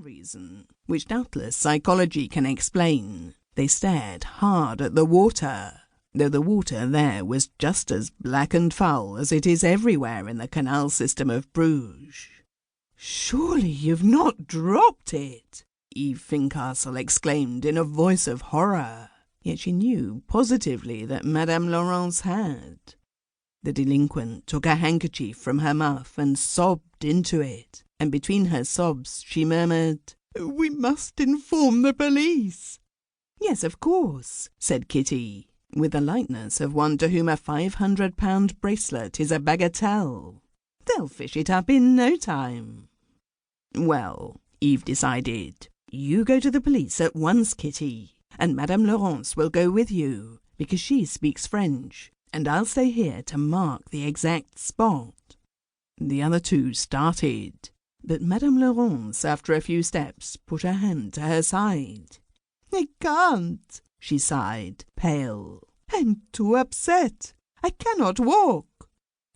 one reason, which doubtless psychology can explain, they stared hard at the water, though the water there was just as black and foul as it is everywhere in the canal system of Bruges. "Surely you've not dropped it?" Eve Fincastle exclaimed in a voice of horror, yet she knew positively that Madame Laurence had. The delinquent took a handkerchief from her muff and sobbed into it, and between her sobs she murmured, "We must inform the police." "Yes, of course," said Kitty, with the lightness of one to whom a £500 bracelet is a bagatelle. "They'll fish it up in no time." "Well," Eve decided, "you go to the police at once, Kitty, and Madame Laurence will go with you, because she speaks French, and I'll stay here to mark the exact spot." The other two started, but Madame Laurence, after a few steps, put her hand to her side. "I can't," she sighed, pale. "I'm too upset. I cannot walk."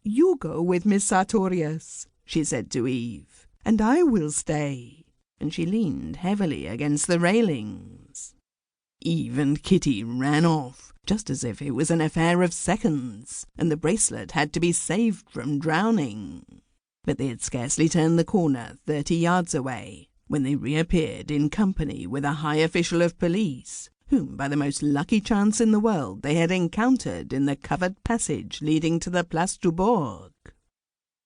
"You go with Miss Sartorius," she said to Eve, "and I will stay." And she leaned heavily against the railings. Eve and Kitty ran off, just as if it was an affair of seconds, and the bracelet had to be saved from drowning. But they had scarcely turned the corner 30 yards away, when they reappeared in company with a high official of police, whom by the most lucky chance in the world they had encountered in the covered passage leading to the Place du Bourg.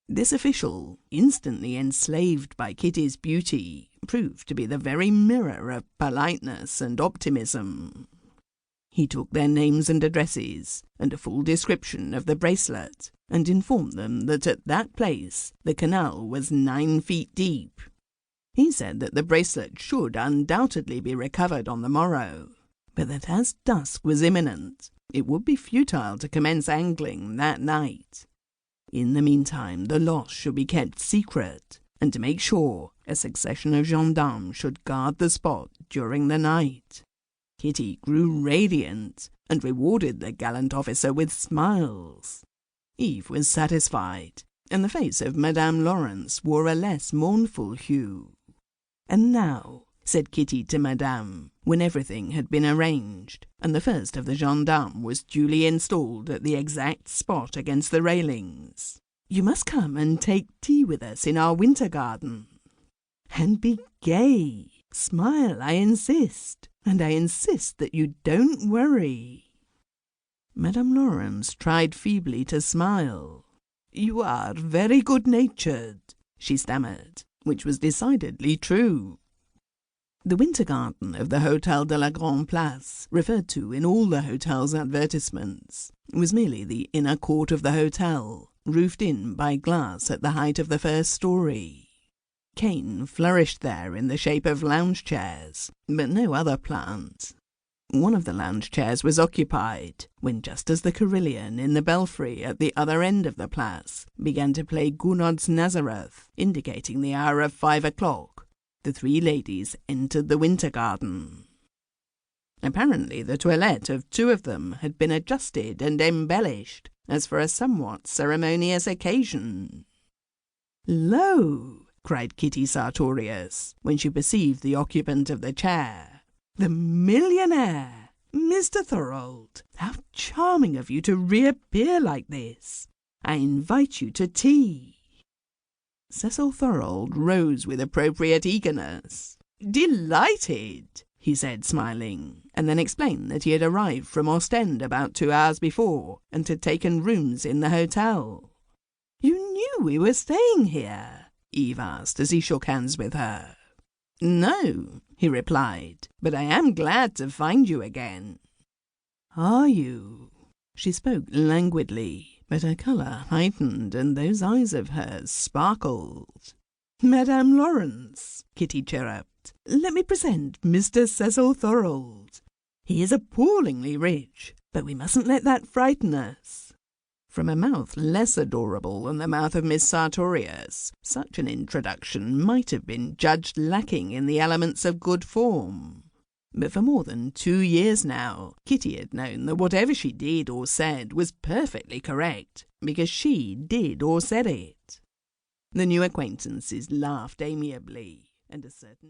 This official, instantly enslaved by Kitty's beauty, proved to be the very mirror of politeness and optimism. He took their names and addresses, and a full description of the bracelet, and informed them that at that place the canal was 9 feet deep. He said that the bracelet should undoubtedly be recovered on the morrow, but that as dusk was imminent, it would be futile to commence angling that night. In the meantime, the loss should be kept secret, and to make sure, a succession of gendarmes should guard the spot during the night. Kitty grew radiant, and rewarded the gallant officer with smiles. Eve was satisfied, and the face of Madame Laurence wore a less mournful hue. "And now," said Kitty to Madame, when everything had been arranged, and the first of the gendarmes was duly installed at the exact spot against the railings, "you must come and take tea with us in our winter garden. And be gay. Smile, I insist, and I insist that you don't worry." Madame Laurence tried feebly to smile. "You are very good-natured," she stammered, which was decidedly true. The winter garden of the Hôtel de la Grande Place, referred to in all the hotel's advertisements, was merely the inner court of the hotel, roofed in by glass at the height of the first story. Cane flourished there in the shape of lounge chairs, but no other plant. One of the lounge chairs was occupied, when just as the carillon in the belfry at the other end of the place began to play Gounod's Nazareth, indicating the hour of 5 o'clock, the 3 ladies entered the winter garden. Apparently the toilette of 2 of them had been adjusted and embellished, as for a somewhat ceremonious occasion. "Lo!" cried Kitty Sartorius, when she perceived the occupant of the chair. "The millionaire! Mr. Thorold, how charming of you to reappear like this! I invite you to tea." Cecil Thorold rose with appropriate eagerness. "Delighted," he said, smiling, and then explained that he had arrived from Ostend about 2 hours before, and had taken rooms in the hotel. "You knew we were staying here?" Eve asked as he shook hands with her. "No," he replied, "but I am glad to find you again." "Are you?" She spoke languidly, but her colour heightened, and those eyes of hers sparkled. "Madame Laurence," Kitty chirruped, "let me present Mr. Cecil Thorold. He is appallingly rich, but we mustn't let that frighten us." From a mouth less adorable than the mouth of Miss Sartorius, such an introduction might have been judged lacking in the elements of good form. But for more than 2 years now, Kitty had known that whatever she did or said was perfectly correct, because she did or said it. The new acquaintances laughed amiably, and a certain